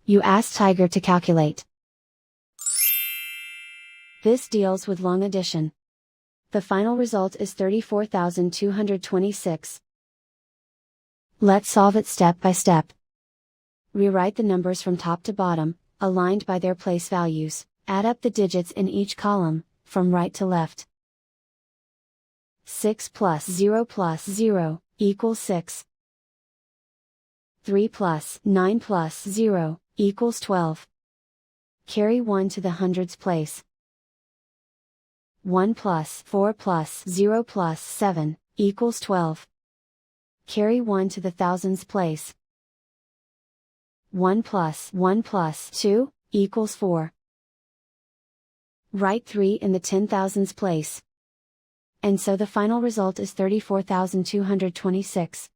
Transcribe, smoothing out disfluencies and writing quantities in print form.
You ask Tiger to calculate. This deals with long addition. The final result is 34,226. Let's solve it step by step. Rewrite the numbers from top to bottom, aligned by their place values. Add up the digits in each column, from right to left. 6 plus 0 equals 6. 3 plus 9 plus 0 equals 12. Carry 1 to the hundreds place. 1 plus 4 plus 0 plus 7 equals 12. Carry 1 to the thousands place. 1 plus 2 equals 4. Write 3 in the 10,000s place. And so the final result is 34,226.